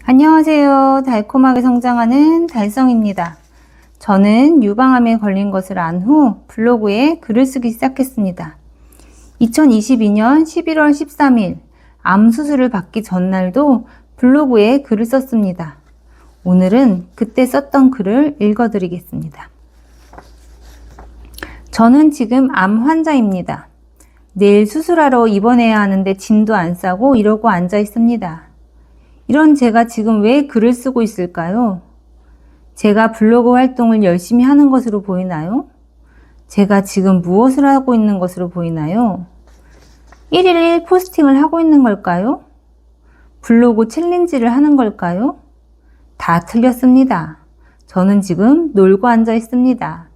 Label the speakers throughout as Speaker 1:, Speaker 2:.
Speaker 1: 안녕하세요. 달콤하게 성장하는 달성입니다. 저는 유방암에 걸린 것을 안 후 블로그에 글을 쓰기 시작했습니다. 2022년 11월 13일 암 수술을 받기 전날도 블로그에 글을 썼습니다. 오늘은 그때 썼던 글을 읽어드리겠습니다. 저는 지금 암 환자입니다. 내일 수술하러 입원해야 하는데 짐도 안 싸고 이러고 앉아 있습니다. 이런 제가 지금 왜 글을 쓰고 있을까요? 제가 블로그 활동을 열심히 하는 것으로 보이나요? 제가 지금 무엇을 하고 있는 것으로 보이나요? 1일 1포스팅을 하고 있는 걸까요? 블로그 챌린지를 하는 걸까요? 다 틀렸습니다. 저는 지금 놀고 앉아 있습니다.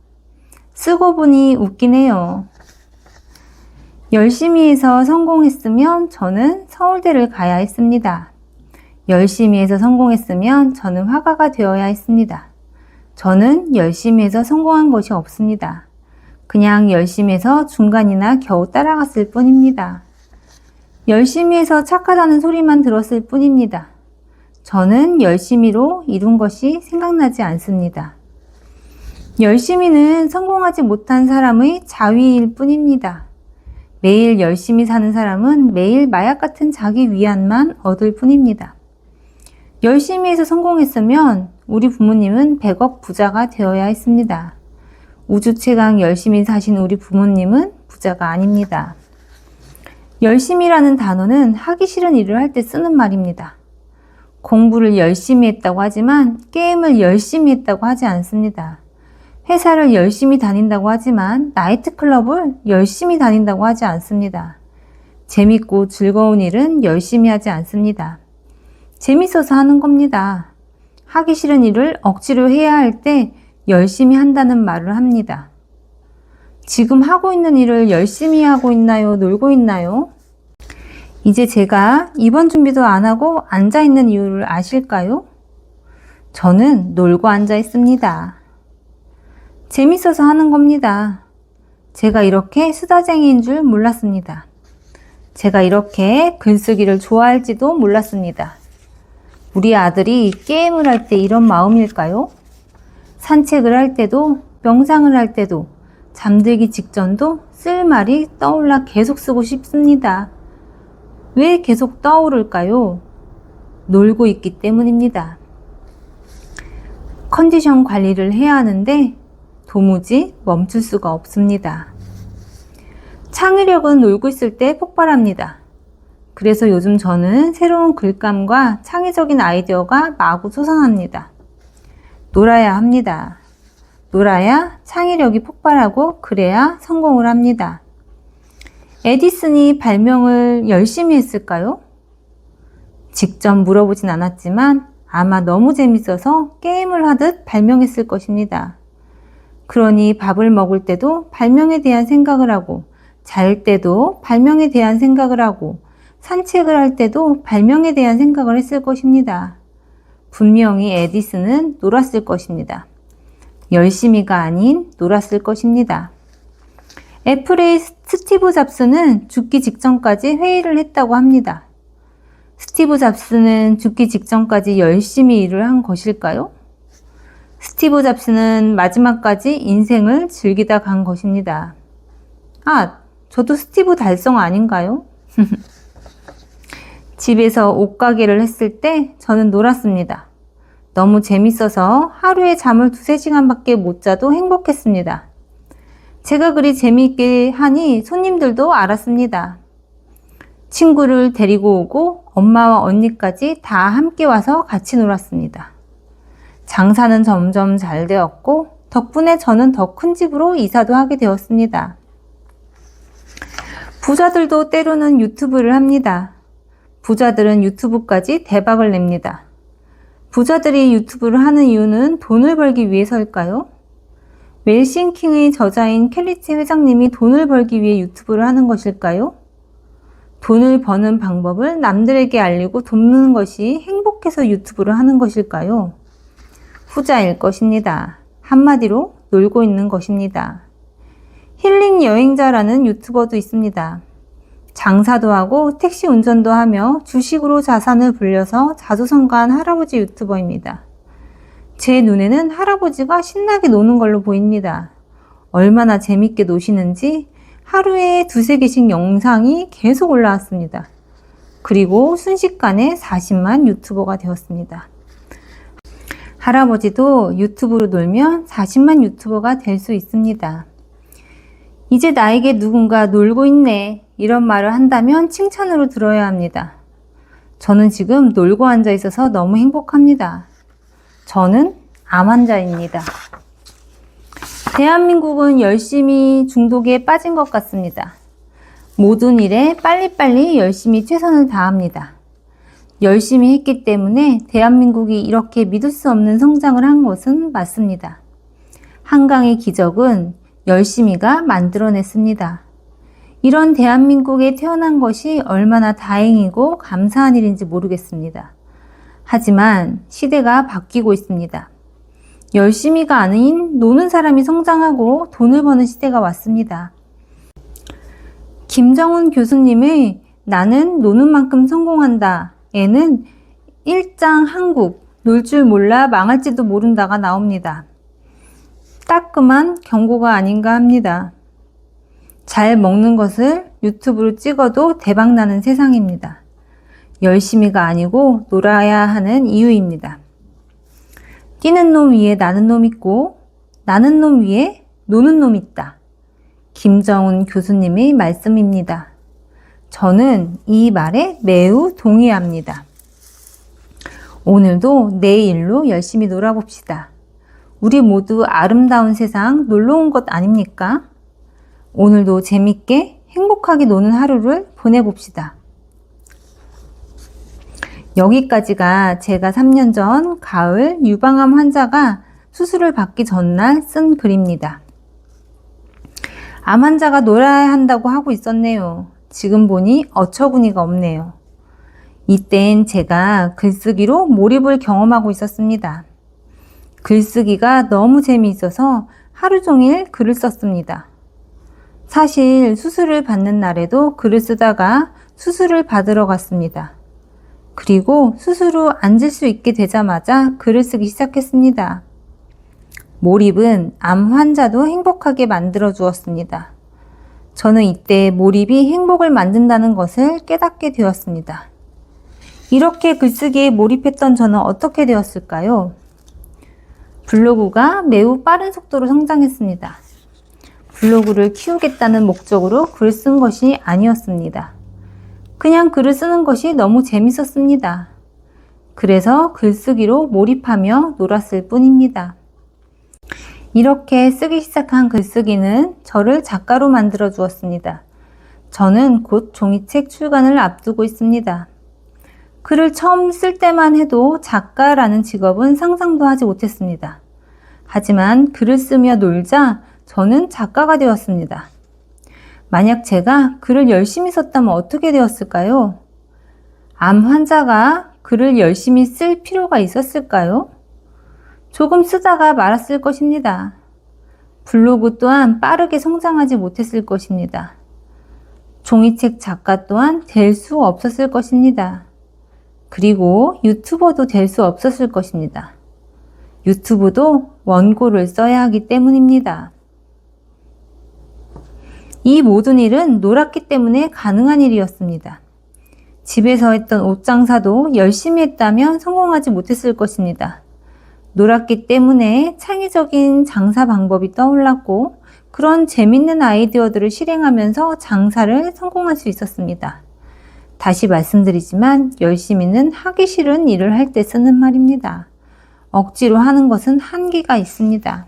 Speaker 1: 쓰고 보니 웃기네요. 열심히 해서 성공했으면 저는 서울대를 가야 했습니다. 열심히 해서 성공했으면 저는 화가가 되어야 했습니다. 저는 열심히 해서 성공한 것이 없습니다. 그냥 열심히 해서 중간이나 겨우 따라갔을 뿐입니다. 열심히 해서 착하다는 소리만 들었을 뿐입니다. 저는 열심히로 이룬 것이 생각나지 않습니다. 열심히는 성공하지 못한 사람의 자위일 뿐입니다. 매일 열심히 사는 사람은 매일 마약 같은 자기 위안만 얻을 뿐입니다. 열심히 해서 성공했으면 우리 부모님은 100억 부자가 되어야 했습니다. 우주 최강 열심히 사신 우리 부모님은 부자가 아닙니다. 열심히라는 단어는 하기 싫은 일을 할 때 쓰는 말입니다. 공부를 열심히 했다고 하지만 게임을 열심히 했다고 하지 않습니다. 회사를 열심히 다닌다고 하지만 나이트클럽을 열심히 다닌다고 하지 않습니다. 재밌고 즐거운 일은 열심히 하지 않습니다. 재밌어서 하는 겁니다. 하기 싫은 일을 억지로 해야 할 때 열심히 한다는 말을 합니다. 지금 하고 있는 일을 열심히 하고 있나요? 놀고 있나요? 이제 제가 입원 준비도 안 하고 앉아 있는 이유를 아실까요? 저는 놀고 앉아 있습니다. 재밌어서 하는 겁니다. 제가 이렇게 수다쟁이인 줄 몰랐습니다. 제가 이렇게 글쓰기를 좋아할지도 몰랐습니다. 우리 아들이 게임을 할 때 이런 마음일까요? 산책을 할 때도, 명상을 할 때도, 잠들기 직전도 쓸 말이 떠올라 계속 쓰고 싶습니다. 왜 계속 떠오를까요? 놀고 있기 때문입니다. 컨디션 관리를 해야 하는데 도무지 멈출 수가 없습니다. 창의력은 놀고 있을 때 폭발합니다. 그래서 요즘 저는 새로운 글감과 창의적인 아이디어가 마구 솟아납니다. 놀아야 합니다. 놀아야 창의력이 폭발하고 그래야 성공을 합니다. 에디슨이 발명을 열심히 했을까요? 직접 물어보진 않았지만 아마 너무 재밌어서 게임을 하듯 발명했을 것입니다. 그러니 밥을 먹을 때도 발명에 대한 생각을 하고 잘 때도 발명에 대한 생각을 하고 산책을 할 때도 발명에 대한 생각을 했을 것입니다. 분명히 에디슨은 놀았을 것입니다. 열심히가 아닌 놀았을 것입니다. 애플의 스티브 잡스는 죽기 직전까지 회의를 했다고 합니다. 스티브 잡스는 죽기 직전까지 열심히 일을 한 것일까요? 스티브 잡스는 마지막까지 인생을 즐기다 간 것입니다. 아, 저도 스티브 달성 아닌가요? 집에서 옷가게를 했을 때 저는 놀았습니다. 너무 재밌어서 하루에 잠을 2-3시간밖에 못 자도 행복했습니다. 제가 그리 재미있게 하니 손님들도 알았습니다. 친구를 데리고 오고 엄마와 언니까지 다 함께 와서 같이 놀았습니다. 장사는 점점 잘 되었고 덕분에 저는 더 큰 집으로 이사도 하게 되었습니다. 부자들도 때로는 유튜브를 합니다. 부자들은 유튜브까지 대박을 냅니다. 부자들이 유튜브를 하는 이유는 돈을 벌기 위해서일까요? 웰싱킹의 저자인 켈리치 회장님이 돈을 벌기 위해 유튜브를 하는 것일까요? 돈을 버는 방법을 남들에게 알리고 돕는 것이 행복해서 유튜브를 하는 것일까요? 후자일 것입니다. 한마디로 놀고 있는 것입니다. 힐링 여행자라는 유튜버도 있습니다. 장사도 하고 택시 운전도 하며 주식으로 자산을 불려서 자수성가한 할아버지 유튜버입니다. 제 눈에는 할아버지가 신나게 노는 걸로 보입니다. 얼마나 재밌게 노시는지 하루에 2~3개씩 영상이 계속 올라왔습니다. 그리고 순식간에 40만 유튜버가 되었습니다. 할아버지도 유튜브로 놀면 40만 유튜버가 될 수 있습니다. 이제 나에게 누군가 놀고 있네, 이런 말을 한다면 칭찬으로 들어야 합니다. 저는 지금 놀고 앉아 있어서 너무 행복합니다. 저는 암 환자입니다. 대한민국은 열심히 중독에 빠진 것 같습니다. 모든 일에 빨리빨리 열심히 최선을 다합니다. 열심히 했기 때문에 대한민국이 이렇게 믿을 수 없는 성장을 한 것은 맞습니다. 한강의 기적은 열심히가 만들어냈습니다. 이런 대한민국에 태어난 것이 얼마나 다행이고 감사한 일인지 모르겠습니다. 하지만 시대가 바뀌고 있습니다. 열심히가 아닌 노는 사람이 성장하고 돈을 버는 시대가 왔습니다. 김정은 교수님의 나는 노는 만큼 성공한다 에는 일장 한국, 놀 줄 몰라 망할지도 모른다가 나옵니다. 따끔한 경고가 아닌가 합니다. 잘 먹는 것을 유튜브로 찍어도 대박나는 세상입니다. 열심히가 아니고 놀아야 하는 이유입니다. 뛰는 놈 위에 나는 놈 있고 나는 놈 위에 노는 놈 있다. 김정은 교수님의 말씀입니다. 저는 이 말에 매우 동의합니다. 오늘도 내 일로 열심히 놀아봅시다. 우리 모두 아름다운 세상 놀러 온 것 아닙니까? 오늘도 재밌게 행복하게 노는 하루를 보내봅시다. 여기까지가 제가 3년 전 가을 유방암 환자가 수술을 받기 전날 쓴 글입니다. 암 환자가 놀아야 한다고 하고 있었네요. 지금 보니 어처구니가 없네요. 이땐 제가 글쓰기로 몰입을 경험하고 있었습니다. 글쓰기가 너무 재미있어서 하루 종일 글을 썼습니다. 사실 수술을 받는 날에도 글을 쓰다가 수술을 받으러 갔습니다. 그리고 수술 후 앉을 수 있게 되자마자 글을 쓰기 시작했습니다. 몰입은 암 환자도 행복하게 만들어 주었습니다. 저는 이때 몰입이 행복을 만든다는 것을 깨닫게 되었습니다. 이렇게 글쓰기에 몰입했던 저는 어떻게 되었을까요? 블로그가 매우 빠른 속도로 성장했습니다. 블로그를 키우겠다는 목적으로 글 쓴 것이 아니었습니다. 그냥 글을 쓰는 것이 너무 재밌었습니다. 그래서 글쓰기로 몰입하며 놀았을 뿐입니다. 이렇게 쓰기 시작한 글쓰기는 저를 작가로 만들어 주었습니다. 저는 곧 종이책 출간을 앞두고 있습니다. 글을 처음 쓸 때만 해도 작가라는 직업은 상상도 하지 못했습니다. 하지만 글을 쓰며 놀자 저는 작가가 되었습니다. 만약 제가 글을 열심히 썼다면 어떻게 되었을까요? 암 환자가 글을 열심히 쓸 필요가 있었을까요? 조금 쓰다가 말았을 것입니다. 블로그 또한 빠르게 성장하지 못했을 것입니다. 종이책 작가 또한 될 수 없었을 것입니다. 그리고 유튜버도 될 수 없었을 것입니다. 유튜브도 원고를 써야 하기 때문입니다. 이 모든 일은 놀았기 때문에 가능한 일이었습니다. 집에서 했던 옷 장사도 열심히 했다면 성공하지 못했을 것입니다. 놀았기 때문에 창의적인 장사 방법이 떠올랐고 그런 재밌는 아이디어들을 실행하면서 장사를 성공할 수 있었습니다. 다시 말씀드리지만 열심히는 하기 싫은 일을 할 때 쓰는 말입니다. 억지로 하는 것은 한계가 있습니다.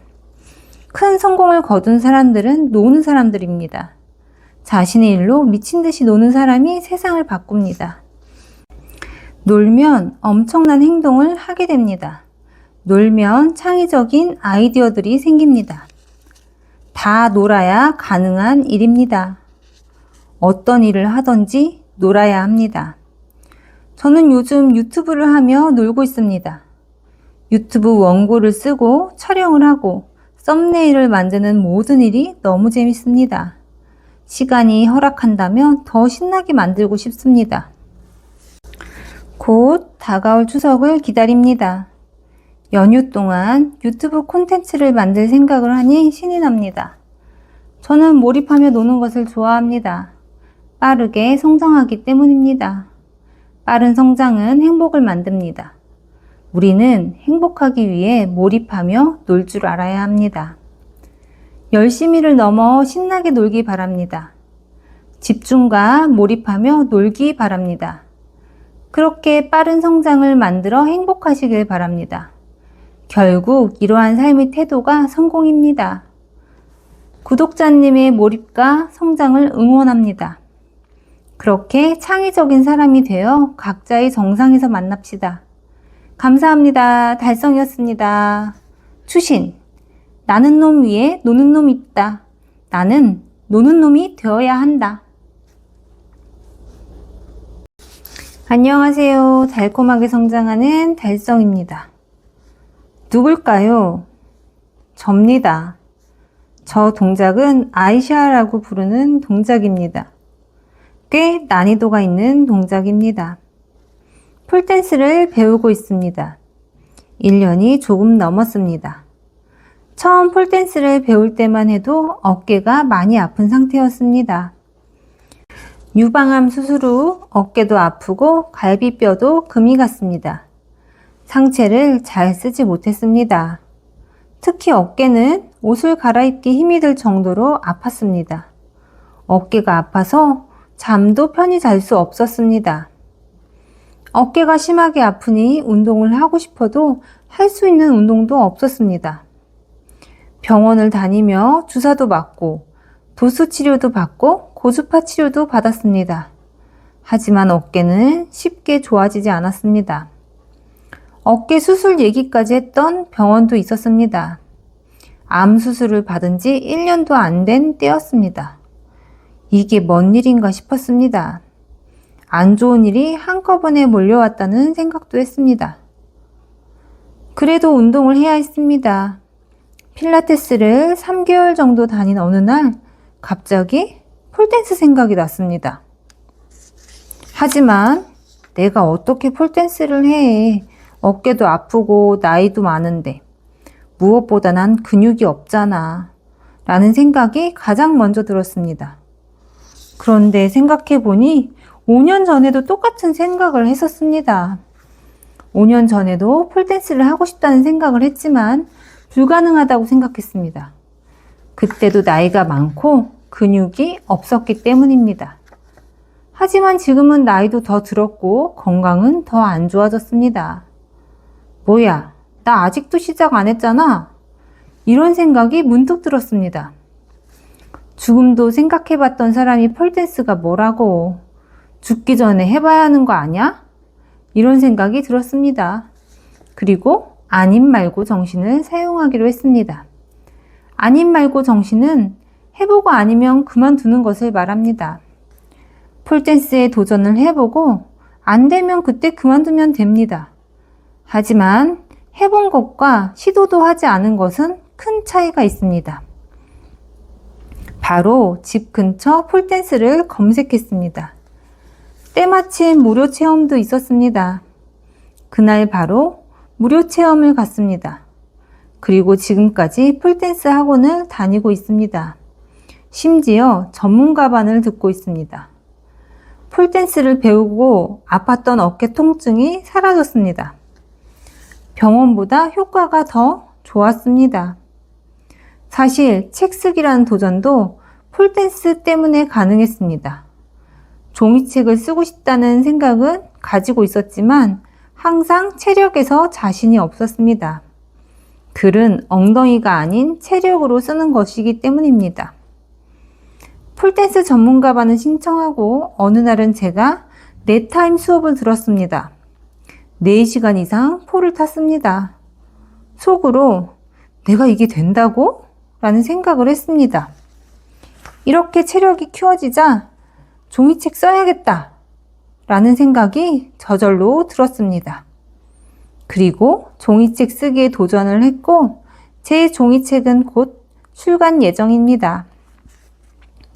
Speaker 1: 큰 성공을 거둔 사람들은 노는 사람들입니다. 자신의 일로 미친 듯이 노는 사람이 세상을 바꿉니다. 놀면 엄청난 행동을 하게 됩니다. 놀면 창의적인 아이디어들이 생깁니다. 다 놀아야 가능한 일입니다. 어떤 일을 하든지 놀아야 합니다. 저는 요즘 유튜브를 하며 놀고 있습니다. 유튜브 원고를 쓰고 촬영을 하고 썸네일을 만드는 모든 일이 너무 재밌습니다. 시간이 허락한다면 더 신나게 만들고 싶습니다. 곧 다가올 추석을 기다립니다. 연휴 동안 유튜브 콘텐츠를 만들 생각을 하니 신이 납니다. 저는 몰입하며 노는 것을 좋아합니다. 빠르게 성장하기 때문입니다. 빠른 성장은 행복을 만듭니다. 우리는 행복하기 위해 몰입하며 놀 줄 알아야 합니다. 열심히를 넘어 신나게 놀기 바랍니다. 집중과 몰입하며 놀기 바랍니다. 그렇게 빠른 성장을 만들어 행복하시길 바랍니다. 결국 이러한 삶의 태도가 성공입니다. 구독자님의 몰입과 성장을 응원합니다. 그렇게 창의적인 사람이 되어 각자의 정상에서 만납시다. 감사합니다. 달성이었습니다. 추신. 나는 놈 위에 노는 놈이 있다. 나는 노는 놈이 되어야 한다. 안녕하세요. 달콤하게 성장하는 달성입니다. 누굴까요? 접니다. 저 동작은 아이샤라고 부르는 동작입니다. 꽤 난이도가 있는 동작입니다. 폴댄스를 배우고 있습니다. 1년이 조금 넘었습니다. 처음 폴댄스를 배울 때만 해도 어깨가 많이 아픈 상태였습니다. 유방암 수술 후 어깨도 아프고 갈비뼈도 금이 갔습니다. 상체를 잘 쓰지 못했습니다. 특히 어깨는 옷을 갈아입기 힘이 들 정도로 아팠습니다. 어깨가 아파서 잠도 편히 잘 수 없었습니다. 어깨가 심하게 아프니 운동을 하고 싶어도 할 수 있는 운동도 없었습니다. 병원을 다니며 주사도 맞고 도수 치료도 받고 고주파 치료도 받았습니다. 하지만 어깨는 쉽게 좋아지지 않았습니다. 어깨 수술 얘기까지 했던 병원도 있었습니다. 암 수술을 받은 지 1년도 안 된 때였습니다. 이게 뭔 일인가 싶었습니다. 안 좋은 일이 한꺼번에 몰려왔다는 생각도 했습니다. 그래도 운동을 해야 했습니다. 필라테스를 3개월 정도 다닌 어느 날 갑자기 폴댄스 생각이 났습니다. 하지만 내가 어떻게 폴댄스를 해? 어깨도 아프고 나이도 많은데 무엇보다 난 근육이 없잖아 라는 생각이 가장 먼저 들었습니다. 그런데 생각해보니 5년 전에도 똑같은 생각을 했었습니다. 5년 전에도 폴댄스를 하고 싶다는 생각을 했지만 불가능하다고 생각했습니다. 그때도 나이가 많고 근육이 없었기 때문입니다. 하지만 지금은 나이도 더 들었고 건강은 더 안 좋아졌습니다. 뭐야, 나 아직도 시작 안 했잖아. 이런 생각이 문득 들었습니다. 죽음도 생각해봤던 사람이 폴댄스가 뭐라고. 죽기 전에 해봐야 하는 거 아니야? 이런 생각이 들었습니다. 그리고 아님 말고 정신을 사용하기로 했습니다. 아님 말고 정신은 해보고 아니면 그만두는 것을 말합니다. 폴댄스에 도전을 해보고 안 되면 그때 그만두면 됩니다. 하지만 해본 것과 시도도 하지 않은 것은 큰 차이가 있습니다. 바로 집 근처 폴댄스를 검색했습니다. 때마침 무료 체험도 있었습니다. 그날 바로 무료 체험을 갔습니다. 그리고 지금까지 폴댄스 학원을 다니고 있습니다. 심지어 전문가반을 듣고 있습니다. 폴댄스를 배우고 아팠던 어깨 통증이 사라졌습니다. 병원보다 효과가 더 좋았습니다. 사실 책 쓰기라는 도전도 폴댄스 때문에 가능했습니다. 종이책을 쓰고 싶다는 생각은 가지고 있었지만 항상 체력에서 자신이 없었습니다. 글은 엉덩이가 아닌 체력으로 쓰는 것이기 때문입니다. 폴댄스 전문가반을 신청하고 어느 날은 제가 넷타임 수업을 들었습니다. 4시간 이상 폴을 탔습니다. 속으로 내가 이게 된다고? 라는 생각을 했습니다. 이렇게 체력이 키워지자 종이책 써야겠다 라는 생각이 저절로 들었습니다. 그리고 종이책 쓰기에 도전을 했고 제 종이책은 곧 출간 예정입니다.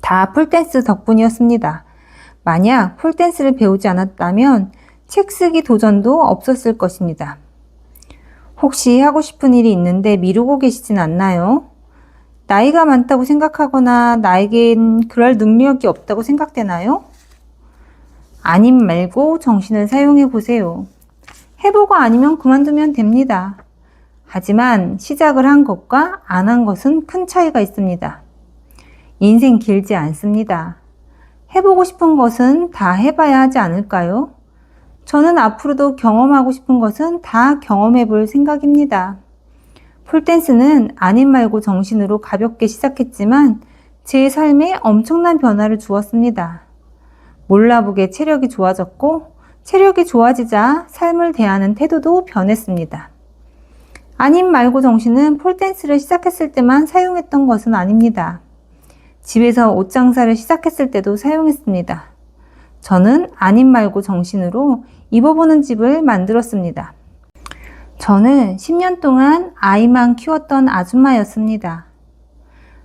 Speaker 1: 다 폴댄스 덕분이었습니다. 만약 폴댄스를 배우지 않았다면 책 쓰기 도전도 없었을 것입니다. 혹시 하고 싶은 일이 있는데 미루고 계시진 않나요? 나이가 많다고 생각하거나 나에겐 그럴 능력이 없다고 생각되나요? 아님 말고 정신을 사용해 보세요. 해보고 아니면 그만두면 됩니다. 하지만 시작을 한 것과 안 한 것은 큰 차이가 있습니다. 인생 길지 않습니다. 해보고 싶은 것은 다 해봐야 하지 않을까요? 저는 앞으로도 경험하고 싶은 것은 다 경험해 볼 생각입니다. 폴댄스는 아님 말고 정신으로 가볍게 시작했지만 제 삶에 엄청난 변화를 주었습니다. 몰라보게 체력이 좋아졌고 체력이 좋아지자 삶을 대하는 태도도 변했습니다. 아님 말고 정신은 폴댄스를 시작했을 때만 사용했던 것은 아닙니다. 집에서 옷 장사를 시작했을 때도 사용했습니다. 저는 아님 말고 정신으로 입어보는 집을 만들었습니다. 저는 10년 동안 아이만 키웠던 아줌마였습니다.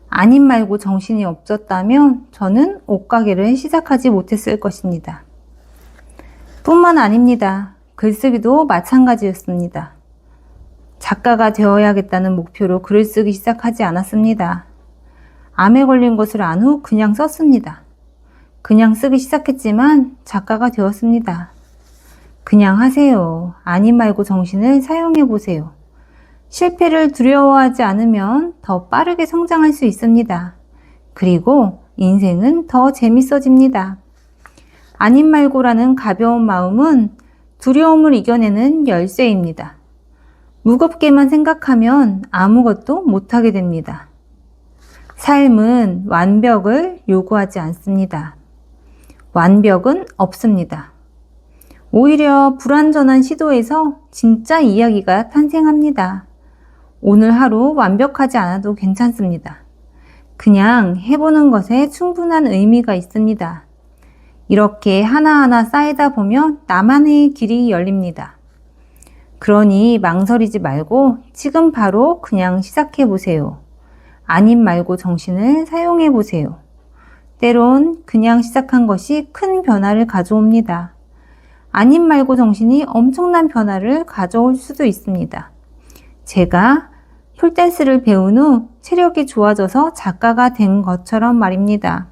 Speaker 1: 아님 말고 정신이 없었다면 저는 옷가게를 시작하지 못했을 것입니다. 뿐만 아닙니다. 글쓰기도 마찬가지였습니다. 작가가 되어야겠다는 목표로 글을 쓰기 시작하지 않았습니다. 암에 걸린 것을 안 후 그냥 썼습니다. 그냥 쓰기 시작했지만 작가가 되었습니다. 그냥 하세요. 아님 말고 정신을 사용해 보세요. 실패를 두려워하지 않으면 더 빠르게 성장할 수 있습니다. 그리고 인생은 더 재밌어집니다. 아님 말고라는 가벼운 마음은 두려움을 이겨내는 열쇠입니다. 무겁게만 생각하면 아무것도 못하게 됩니다. 삶은 완벽을 요구하지 않습니다. 완벽은 없습니다. 오히려 불완전한 시도에서 진짜 이야기가 탄생합니다. 오늘 하루 완벽하지 않아도 괜찮습니다. 그냥 해보는 것에 충분한 의미가 있습니다. 이렇게 하나하나 쌓이다 보면 나만의 길이 열립니다. 그러니 망설이지 말고 지금 바로 그냥 시작해 보세요. 아님 말고 정신을 사용해 보세요. 때론 그냥 시작한 것이 큰 변화를 가져옵니다. 아님 말고 정신이 엄청난 변화를 가져올 수도 있습니다. 제가 폴댄스를 배운 후 체력이 좋아져서 작가가 된 것처럼 말입니다.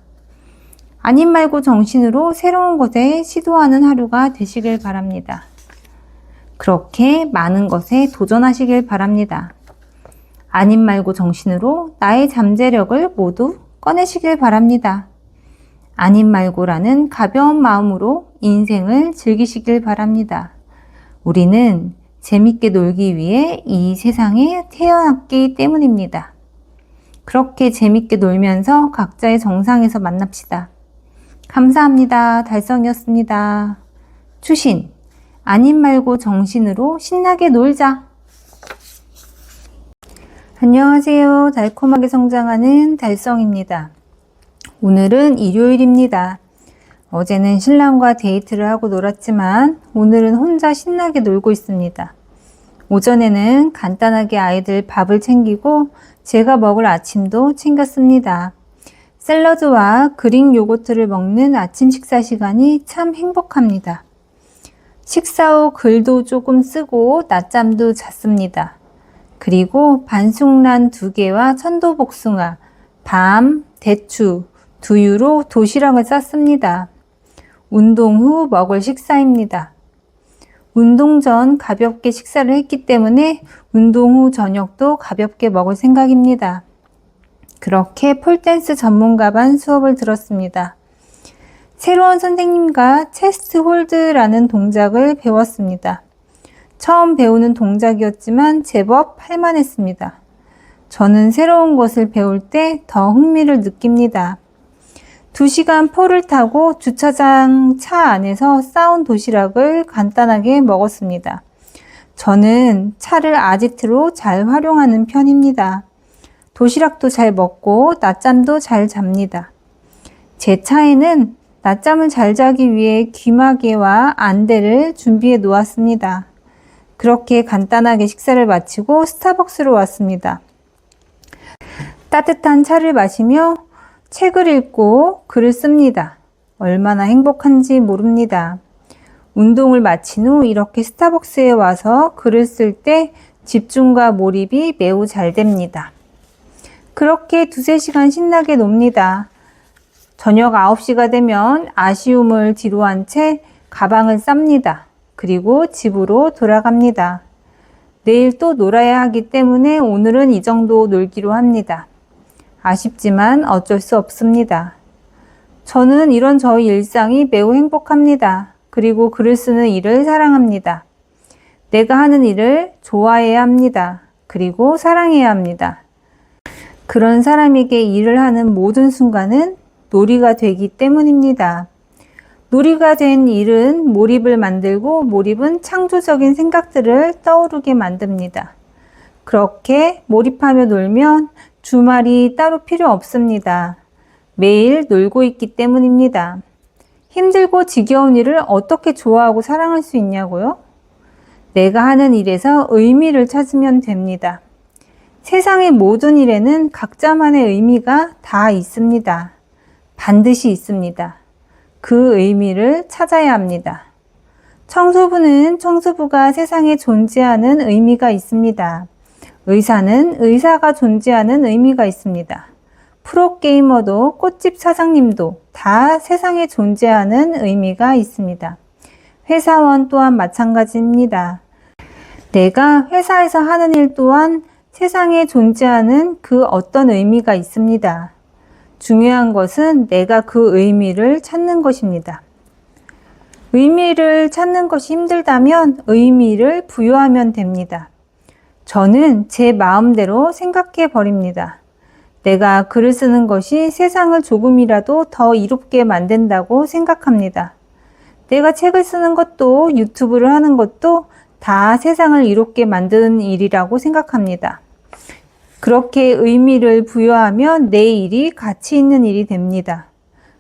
Speaker 1: 아님 말고 정신으로 새로운 것에 시도하는 하루가 되시길 바랍니다. 그렇게 많은 것에 도전하시길 바랍니다. 아님 말고 정신으로 나의 잠재력을 모두 꺼내시길 바랍니다. 아님 말고라는 가벼운 마음으로 인생을 즐기시길 바랍니다. 우리는 재밌게 놀기 위해 이 세상에 태어났기 때문입니다. 그렇게 재밌게 놀면서 각자의 정상에서 만납시다. 감사합니다. 달성이었습니다. 추신, 아님 말고 정신으로 신나게 놀자. 안녕하세요. 달콤하게 성장하는 달성입니다. 오늘은 일요일입니다. 어제는 신랑과 데이트를 하고 놀았지만 오늘은 혼자 신나게 놀고 있습니다. 오전에는 간단하게 아이들 밥을 챙기고 제가 먹을 아침도 챙겼습니다. 샐러드와 그릭 요거트를 먹는 아침 식사 시간이 참 행복합니다. 식사 후 글도 조금 쓰고 낮잠도 잤습니다. 그리고 반숙란 2개와 천도복숭아, 밤, 대추, 두유로 도시락을 쌌습니다. 운동 후 먹을 식사입니다. 운동 전 가볍게 식사를 했기 때문에 운동 후 저녁도 가볍게 먹을 생각입니다. 그렇게 폴댄스 전문가반 수업을 들었습니다. 새로운 선생님과 체스트 홀드라는 동작을 배웠습니다. 처음 배우는 동작이었지만 제법 할만했습니다. 저는 새로운 것을 배울 때 더 흥미를 느낍니다. 2시간 포를 타고 주차장 차 안에서 싸온 도시락을 간단하게 먹었습니다. 저는 차를 아지트로 잘 활용하는 편입니다. 도시락도 잘 먹고 낮잠도 잘 잡니다. 제 차에는 낮잠을 잘 자기 위해 귀마개와 안대를 준비해 놓았습니다. 그렇게 간단하게 식사를 마치고 스타벅스로 왔습니다. 따뜻한 차를 마시며 책을 읽고 글을 씁니다. 얼마나 행복한지 모릅니다. 운동을 마친 후 이렇게 스타벅스에 와서 글을 쓸 때 집중과 몰입이 매우 잘 됩니다. 그렇게 2~3시간 신나게 놉니다. 저녁 9시가 되면 아쉬움을 뒤로한 채 가방을 쌉니다. 그리고 집으로 돌아갑니다. 내일 또 놀아야 하기 때문에 오늘은 이 정도 놀기로 합니다. 아쉽지만 어쩔 수 없습니다. 저는 이런 저의 일상이 매우 행복합니다. 그리고 글을 쓰는 일을 사랑합니다. 내가 하는 일을 좋아해야 합니다. 그리고 사랑해야 합니다. 그런 사람에게 일을 하는 모든 순간은 놀이가 되기 때문입니다. 놀이가 된 일은 몰입을 만들고 몰입은 창조적인 생각들을 떠오르게 만듭니다. 그렇게 몰입하며 놀면 주말이 따로 필요 없습니다. 매일 놀고 있기 때문입니다. 힘들고 지겨운 일을 어떻게 좋아하고 사랑할 수 있냐고요? 내가 하는 일에서 의미를 찾으면 됩니다. 세상의 모든 일에는 각자만의 의미가 다 있습니다. 반드시 있습니다. 그 의미를 찾아야 합니다. 청소부는 청소부가 세상에 존재하는 의미가 있습니다. 의사는 의사가 존재하는 의미가 있습니다. 프로게이머도 꽃집 사장님도 다 세상에 존재하는 의미가 있습니다. 회사원 또한 마찬가지입니다. 내가 회사에서 하는 일 또한 세상에 존재하는 그 어떤 의미가 있습니다. 중요한 것은 내가 그 의미를 찾는 것입니다. 의미를 찾는 것이 힘들다면 의미를 부여하면 됩니다. 저는 제 마음대로 생각해 버립니다. 내가 글을 쓰는 것이 세상을 조금이라도 더 이롭게 만든다고 생각합니다. 내가 책을 쓰는 것도 유튜브를 하는 것도 다 세상을 이롭게 만드는 일이라고 생각합니다. 그렇게 의미를 부여하면 내 일이 가치 있는 일이 됩니다.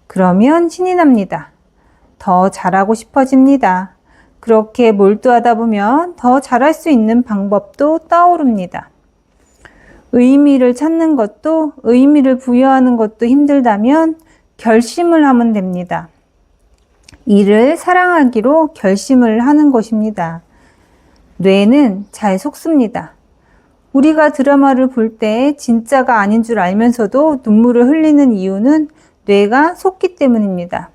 Speaker 1: 그러면 신이 납니다. 더 잘하고 싶어집니다. 그렇게 몰두하다 보면 더 잘할 수 있는 방법도 떠오릅니다. 의미를 찾는 것도 의미를 부여하는 것도 힘들다면 결심을 하면 됩니다. 일을 사랑하기로 결심을 하는 것입니다. 뇌는 잘 속습니다. 우리가 드라마를 볼 때 진짜가 아닌 줄 알면서도 눈물을 흘리는 이유는 뇌가 속기 때문입니다.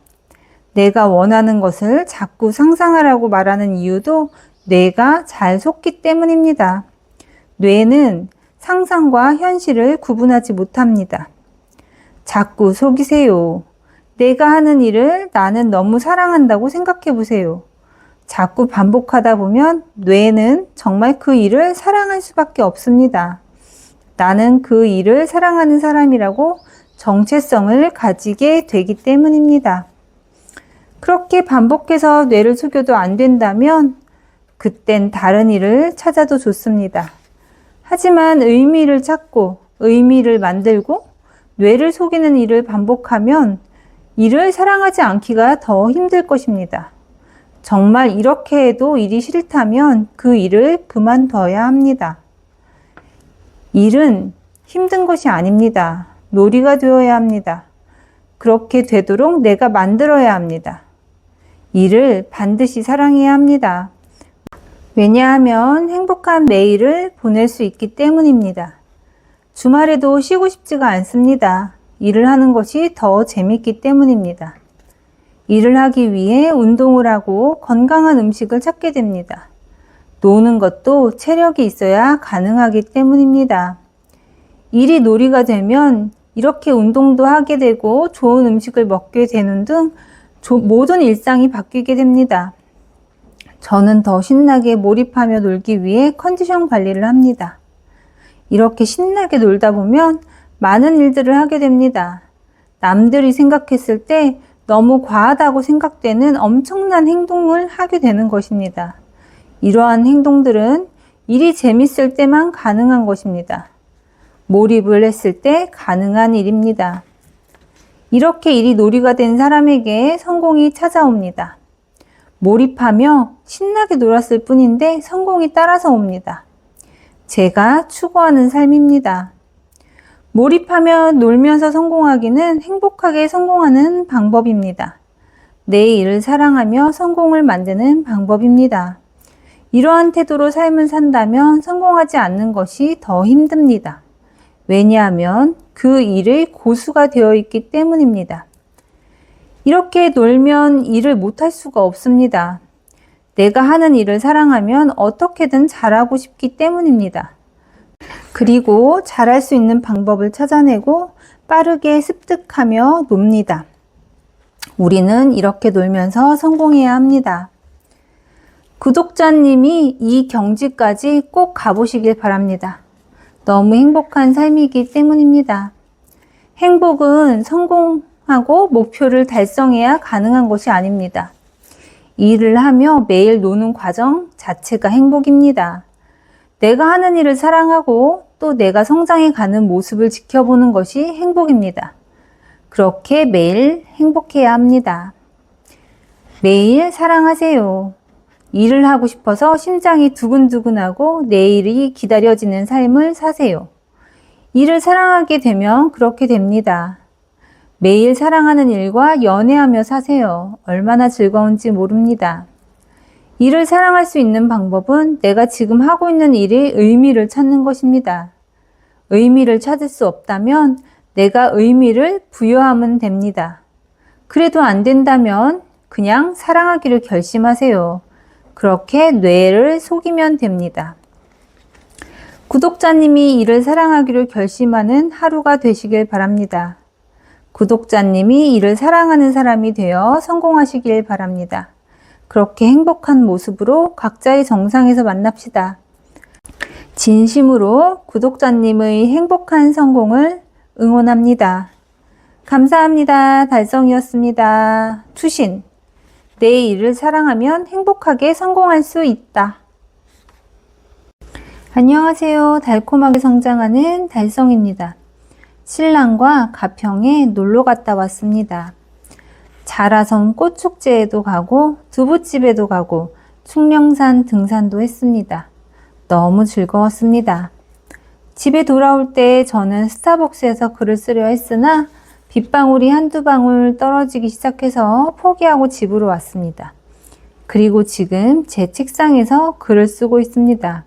Speaker 1: 내가 원하는 것을 자꾸 상상하라고 말하는 이유도 뇌가 잘 속기 때문입니다. 뇌는 상상과 현실을 구분하지 못합니다. 자꾸 속이세요. 내가 하는 일을 나는 너무 사랑한다고 생각해 보세요. 자꾸 반복하다 보면 뇌는 정말 그 일을 사랑할 수밖에 없습니다. 나는 그 일을 사랑하는 사람이라고 정체성을 가지게 되기 때문입니다. 그렇게 반복해서 뇌를 속여도 안 된다면 그땐 다른 일을 찾아도 좋습니다. 하지만 의미를 찾고 의미를 만들고 뇌를 속이는 일을 반복하면 일을 사랑하지 않기가 더 힘들 것입니다. 정말 이렇게 해도 일이 싫다면 그 일을 그만둬야 합니다. 일은 힘든 것이 아닙니다. 놀이가 되어야 합니다. 그렇게 되도록 내가 만들어야 합니다. 일을 반드시 사랑해야 합니다. 왜냐하면 행복한 매일을 보낼 수 있기 때문입니다. 주말에도 쉬고 싶지가 않습니다. 일을 하는 것이 더 재밌기 때문입니다. 일을 하기 위해 운동을 하고 건강한 음식을 찾게 됩니다. 노는 것도 체력이 있어야 가능하기 때문입니다. 일이 놀이가 되면 이렇게 운동도 하게 되고 좋은 음식을 먹게 되는 등 모든 일상이 바뀌게 됩니다. 저는 더 신나게 몰입하며 놀기 위해 컨디션 관리를 합니다. 이렇게 신나게 놀다 보면 많은 일들을 하게 됩니다. 남들이 생각했을 때 너무 과하다고 생각되는 엄청난 행동을 하게 되는 것입니다. 이러한 행동들은 일이 재밌을 때만 가능한 것입니다. 몰입을 했을 때 가능한 일입니다. 이렇게 일이 놀이가 된 사람에게 성공이 찾아옵니다. 몰입하며 신나게 놀았을 뿐인데 성공이 따라서 옵니다. 제가 추구하는 삶입니다. 몰입하며 놀면서 성공하기는 행복하게 성공하는 방법입니다. 내 일을 사랑하며 성공을 만드는 방법입니다. 이러한 태도로 삶을 산다면 성공하지 않는 것이 더 힘듭니다. 왜냐하면 그 일의 고수가 되어 있기 때문입니다. 이렇게 놀면 일을 못할 수가 없습니다. 내가 하는 일을 사랑하면 어떻게든 잘하고 싶기 때문입니다. 그리고 잘할 수 있는 방법을 찾아내고 빠르게 습득하며 놉니다. 우리는 이렇게 놀면서 성공해야 합니다. 구독자님이 이 경지까지 꼭 가보시길 바랍니다. 너무 행복한 삶이기 때문입니다. 행복은 성공하고 목표를 달성해야 가능한 것이 아닙니다. 일을 하며 매일 노는 과정 자체가 행복입니다. 내가 하는 일을 사랑하고 또 내가 성장해 가는 모습을 지켜보는 것이 행복입니다. 그렇게 매일 행복해야 합니다. 매일 사랑하세요. 일을 하고 싶어서 심장이 두근두근하고 내일이 기다려지는 삶을 사세요. 일을 사랑하게 되면 그렇게 됩니다. 매일 사랑하는 일과 연애하며 사세요. 얼마나 즐거운지 모릅니다. 일을 사랑할 수 있는 방법은 내가 지금 하고 있는 일의 의미를 찾는 것입니다. 의미를 찾을 수 없다면 내가 의미를 부여하면 됩니다. 그래도 안 된다면 그냥 사랑하기를 결심하세요. 그렇게 뇌를 속이면 됩니다. 구독자님이 일을 사랑하기를 결심하는 하루가 되시길 바랍니다. 구독자님이 일을 사랑하는 사람이 되어 성공하시길 바랍니다. 그렇게 행복한 모습으로 각자의 정상에서 만납시다. 진심으로 구독자님의 행복한 성공을 응원합니다. 감사합니다. 달성이었습니다. 투신. 내 일을 사랑하면 행복하게 성공할 수 있다. 안녕하세요. 달콤하게 성장하는 달성입니다. 신랑과 가평에 놀러 갔다 왔습니다. 자라섬 꽃축제에도 가고 두부집에도 가고 충령산 등산도 했습니다. 너무 즐거웠습니다. 집에 돌아올 때 저는 스타벅스에서 글을 쓰려 했으나 빗방울이 한두 방울 떨어지기 시작해서 포기하고 집으로 왔습니다. 그리고 지금 제 책상에서 글을 쓰고 있습니다.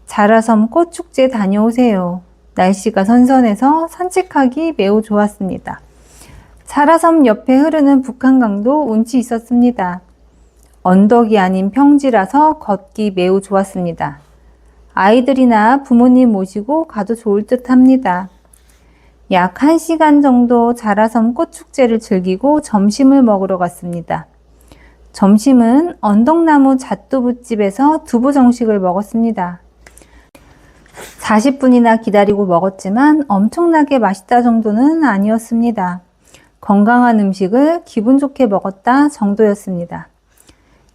Speaker 1: 자라섬 꽃축제 다녀오세요. 날씨가 선선해서 산책하기 매우 좋았습니다. 자라섬 옆에 흐르는 북한강도 운치 있었습니다. 언덕이 아닌 평지라서 걷기 매우 좋았습니다. 아이들이나 부모님 모시고 가도 좋을 듯 합니다. 약 1시간 정도 자라섬 꽃축제를 즐기고 점심을 먹으러 갔습니다. 점심은 언덕나무 잣두부집에서 두부 정식을 먹었습니다. 40분이나 기다리고 먹었지만 엄청나게 맛있다 정도는 아니었습니다. 건강한 음식을 기분 좋게 먹었다 정도였습니다.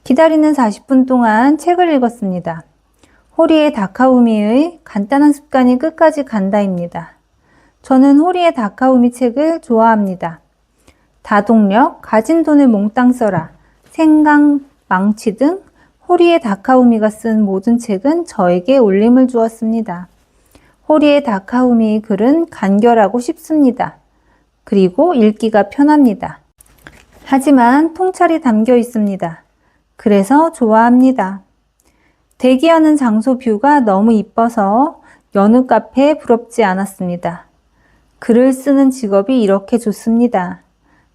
Speaker 1: 기다리는 40분 동안 책을 읽었습니다. 호리에 다카우미의 간단한 습관이 끝까지 간다입니다. 저는 호리에 다카우미 책을 좋아합니다. 다동력, 가진 돈을 몽땅 써라, 생강, 망치 등 호리에 다카우미가 쓴 모든 책은 저에게 울림을 주었습니다. 호리에 다카우미의 글은 간결하고 쉽습니다. 그리고 읽기가 편합니다. 하지만 통찰이 담겨 있습니다. 그래서 좋아합니다. 대기하는 장소 뷰가 너무 이뻐서 여느 카페에 부럽지 않았습니다. 글을 쓰는 직업이 이렇게 좋습니다.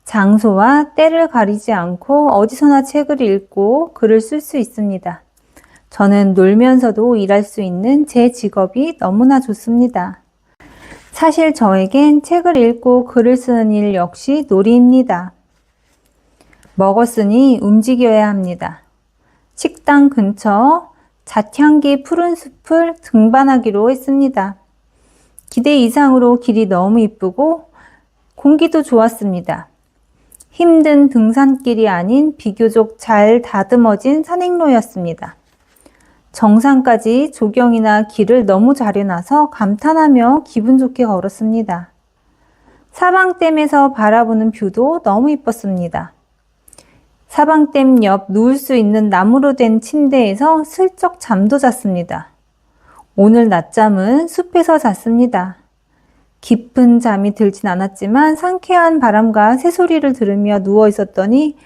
Speaker 1: 장소와 때를 가리지 않고 어디서나 책을 읽고 글을 쓸 수 있습니다. 저는 놀면서도 일할 수 있는 제 직업이 너무나 좋습니다. 사실 저에겐 책을 읽고 글을 쓰는 일 역시 놀이입니다. 먹었으니 움직여야 합니다. 식당 근처 잣향기 푸른 숲을 등반하기로 했습니다. 기대 이상으로 길이 너무 이쁘고 공기도 좋았습니다. 힘든 등산길이 아닌 비교적 잘 다듬어진 산행로였습니다. 정상까지 조경이나 길을 너무 잘 해놔서 감탄하며 기분 좋게 걸었습니다. 사방댐에서 바라보는 뷰도 너무 이뻤습니다. 사방댐 옆 누울 수 있는 나무로 된 침대에서 슬쩍 잠도 잤습니다. 오늘 낮잠은 숲에서 잤습니다. 깊은 잠이 들진 않았지만 상쾌한 바람과 새소리를 들으며 누워 있었더니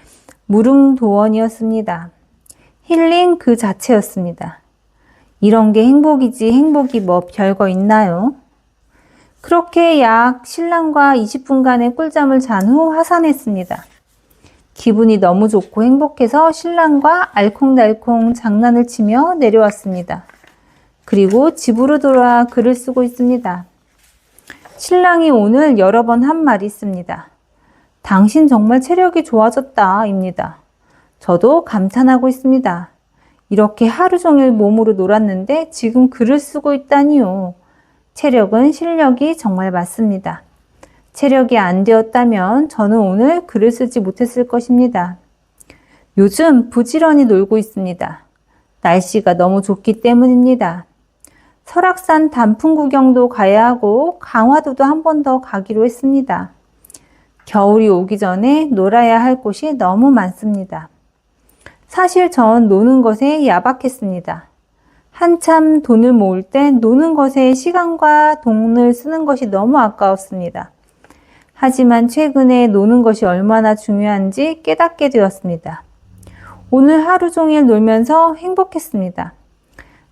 Speaker 1: 무릉도원이었습니다. 힐링 그 자체였습니다. 이런 게 행복이지 행복이 뭐 별거 있나요? 그렇게 약 신랑과 20분간의 꿀잠을 잔 후 하산했습니다. 기분이 너무 좋고 행복해서 신랑과 알콩달콩 장난을 치며 내려왔습니다. 그리고 집으로 돌아와 글을 쓰고 있습니다. 신랑이 오늘 여러 번 한 말이 있습니다. 당신 정말 체력이 좋아졌다 입니다. 저도 감탄하고 있습니다. 이렇게 하루 종일 몸으로 놀았는데 지금 글을 쓰고 있다니요. 체력은 실력이 정말 맞습니다. 체력이 안 되었다면 저는 오늘 글을 쓰지 못했을 것입니다. 요즘 부지런히 놀고 있습니다. 날씨가 너무 좋기 때문입니다. 설악산 단풍 구경도 가야 하고 강화도도 한 번 더 가기로 했습니다. 겨울이 오기 전에 놀아야 할 곳이 너무 많습니다. 사실 전 노는 것에 야박했습니다. 한참 돈을 모을 땐 노는 것에 시간과 돈을 쓰는 것이 너무 아까웠습니다. 하지만 최근에 노는 것이 얼마나 중요한지 깨닫게 되었습니다. 오늘 하루 종일 놀면서 행복했습니다.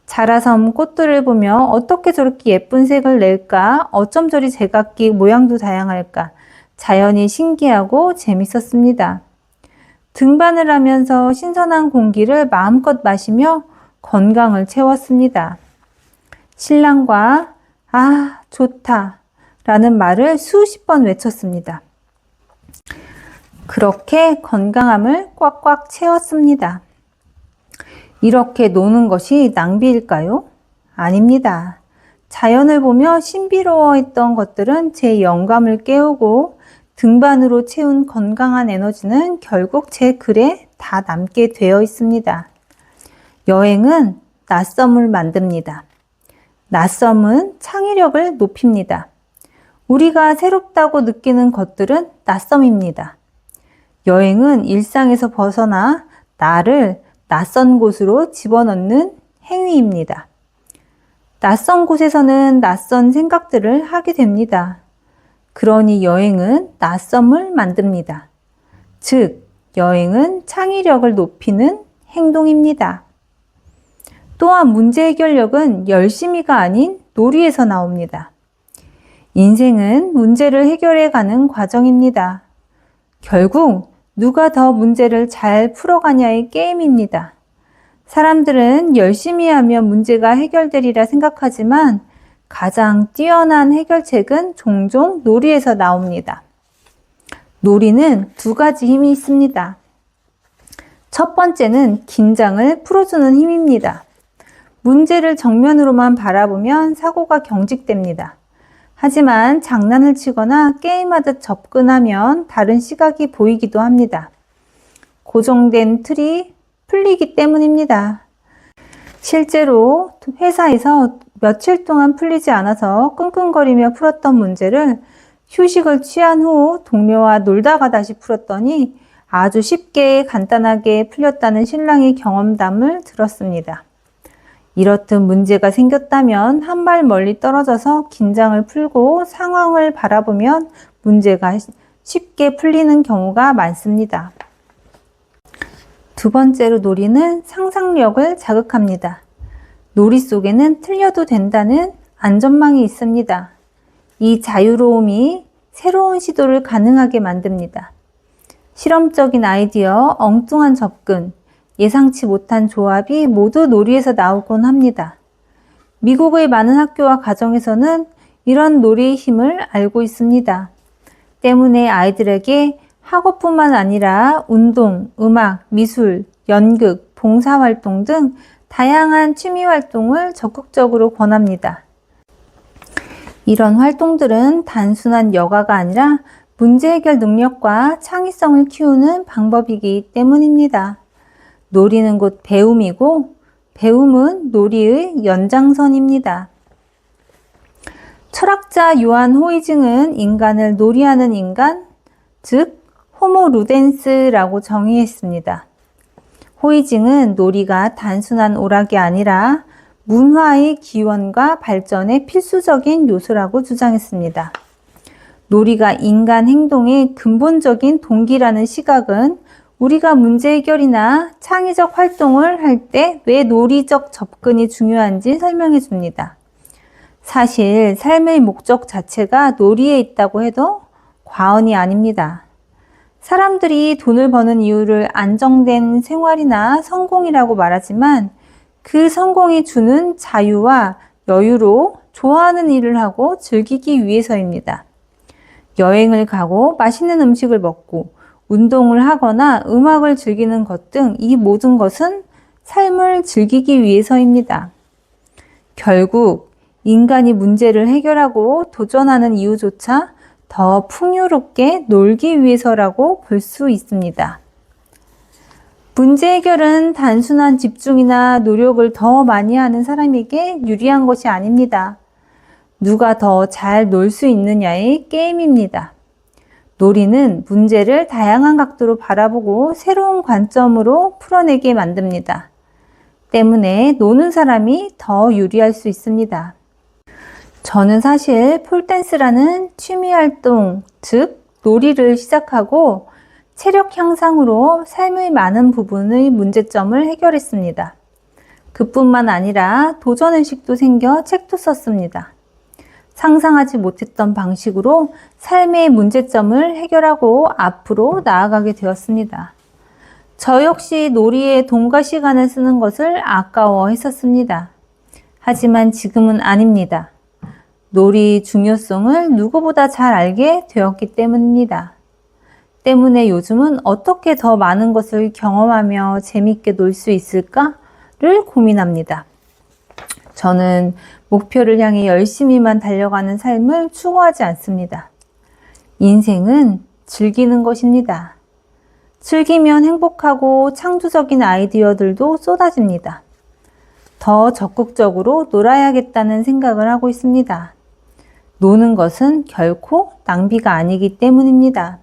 Speaker 1: 자라섬 꽃들을 보며 어떻게 저렇게 예쁜 색을 낼까, 어쩜 저리 제각기 모양도 다양할까, 자연이 신기하고 재밌었습니다. 등반을 하면서 신선한 공기를 마음껏 마시며 건강을 채웠습니다. 신랑과 아, 좋다 라는 말을 수십 번 외쳤습니다. 그렇게 건강함을 꽉꽉 채웠습니다. 이렇게 노는 것이 낭비일까요? 아닙니다. 자연을 보며 신비로워했던 것들은 제 영감을 깨우고 등반으로 채운 건강한 에너지는 결국 제 글에 다 남게 되어 있습니다. 여행은 낯섦을 만듭니다. 낯섦은 창의력을 높입니다. 우리가 새롭다고 느끼는 것들은 낯섦입니다. 여행은 일상에서 벗어나 나를 낯선 곳으로 집어넣는 행위입니다. 낯선 곳에서는 낯선 생각들을 하게 됩니다. 그러니 여행은 낯섦을 만듭니다. 즉, 여행은 창의력을 높이는 행동입니다. 또한 문제 해결력은 열심히가 아닌 놀이에서 나옵니다. 인생은 문제를 해결해 가는 과정입니다. 결국 누가 더 문제를 잘 풀어가냐의 게임입니다. 사람들은 열심히 하면 문제가 해결되리라 생각하지만 가장 뛰어난 해결책은 종종 놀이에서 나옵니다. 놀이는 두 가지 힘이 있습니다. 첫 번째는 긴장을 풀어주는 힘입니다. 문제를 정면으로만 바라보면 사고가 경직됩니다. 하지만 장난을 치거나 게임하듯 접근하면 다른 시각이 보이기도 합니다. 고정된 틀이 풀리기 때문입니다. 실제로 회사에서 며칠 동안 풀리지 않아서 끙끙거리며 풀었던 문제를 휴식을 취한 후 동료와 놀다가 다시 풀었더니 아주 쉽게 간단하게 풀렸다는 신랑의 경험담을 들었습니다. 이렇듯 문제가 생겼다면 한 발 멀리 떨어져서 긴장을 풀고 상황을 바라보면 문제가 쉽게 풀리는 경우가 많습니다. 두 번째로 놀이는 상상력을 자극합니다. 놀이 속에는 틀려도 된다는 안전망이 있습니다. 이 자유로움이 새로운 시도를 가능하게 만듭니다. 실험적인 아이디어, 엉뚱한 접근, 예상치 못한 조합이 모두 놀이에서 나오곤 합니다. 미국의 많은 학교와 가정에서는 이런 놀이의 힘을 알고 있습니다. 때문에 아이들에게 학업뿐만 아니라 운동, 음악, 미술, 연극, 봉사활동 등 다양한 취미활동을 적극적으로 권합니다. 이런 활동들은 단순한 여가가 아니라 문제 해결 능력과 창의성을 키우는 방법이기 때문입니다. 놀이는 곧 배움이고 배움은 놀이의 연장선입니다. 철학자 요한 호이징은 인간을 놀이하는 인간, 즉 호모 루덴스라고 정의했습니다. 호이징은 놀이가 단순한 오락이 아니라 문화의 기원과 발전의 필수적인 요소라고 주장했습니다. 놀이가 인간 행동의 근본적인 동기라는 시각은 우리가 문제 해결이나 창의적 활동을 할 때 왜 놀이적 접근이 중요한지 설명해 줍니다. 사실 삶의 목적 자체가 놀이에 있다고 해도 과언이 아닙니다. 사람들이 돈을 버는 이유를 안정된 생활이나 성공이라고 말하지만 그 성공이 주는 자유와 여유로 좋아하는 일을 하고 즐기기 위해서입니다. 여행을 가고 맛있는 음식을 먹고 운동을 하거나 음악을 즐기는 것 등 이 모든 것은 삶을 즐기기 위해서입니다. 결국 인간이 문제를 해결하고 도전하는 이유조차 더 풍요롭게 놀기 위해서라고 볼 수 있습니다. 문제 해결은 단순한 집중이나 노력을 더 많이 하는 사람에게 유리한 것이 아닙니다. 누가 더 잘 놀 수 있느냐의 게임입니다. 놀이는 문제를 다양한 각도로 바라보고 새로운 관점으로 풀어내게 만듭니다. 때문에 노는 사람이 더 유리할 수 있습니다. 저는 사실 폴댄스라는 취미활동, 즉 놀이를 시작하고 체력 향상으로 삶의 많은 부분의 문제점을 해결했습니다. 그뿐만 아니라 도전의식도 생겨 책도 썼습니다. 상상하지 못했던 방식으로 삶의 문제점을 해결하고 앞으로 나아가게 되었습니다. 저 역시 놀이에 돈과 시간을 쓰는 것을 아까워했었습니다. 하지만 지금은 아닙니다. 놀이의 중요성을 누구보다 잘 알게 되었기 때문입니다. 때문에 요즘은 어떻게 더 많은 것을 경험하며 재밌게 놀 수 있을까를 고민합니다. 저는 목표를 향해 열심히만 달려가는 삶을 추구하지 않습니다. 인생은 즐기는 것입니다. 즐기면 행복하고 창조적인 아이디어들도 쏟아집니다. 더 적극적으로 놀아야겠다는 생각을 하고 있습니다. 노는 것은 결코 낭비가 아니기 때문입니다.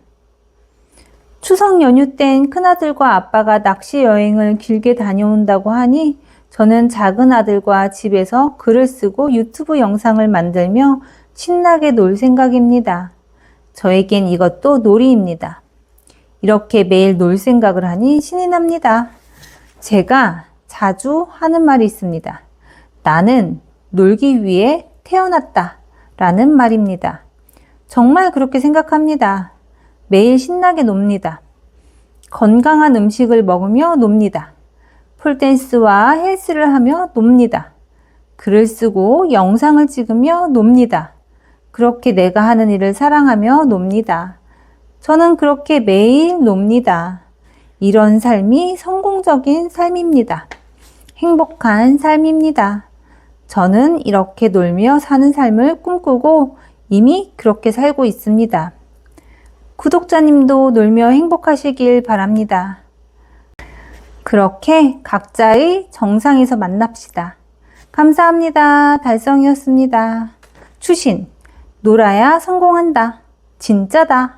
Speaker 1: 추석 연휴 땐 큰아들과 아빠가 낚시 여행을 길게 다녀온다고 하니 저는 작은 아들과 집에서 글을 쓰고 유튜브 영상을 만들며 신나게 놀 생각입니다. 저에겐 이것도 놀이입니다. 이렇게 매일 놀 생각을 하니 신이 납니다. 제가 자주 하는 말이 있습니다. 나는 놀기 위해 태어났다 라는 말입니다. 정말 그렇게 생각합니다. 매일 신나게 놉니다. 건강한 음식을 먹으며 놉니다. 폴댄스와 헬스를 하며 놉니다. 글을 쓰고 영상을 찍으며 놉니다. 그렇게 내가 하는 일을 사랑하며 놉니다. 저는 그렇게 매일 놉니다. 이런 삶이 성공적인 삶입니다. 행복한 삶입니다. 저는 이렇게 놀며 사는 삶을 꿈꾸고 이미 그렇게 살고 있습니다. 구독자님도 놀며 행복하시길 바랍니다. 그렇게 각자의 정상에서 만납시다. 감사합니다. 달성이었습니다. 추신, 놀아야 성공한다. 진짜다.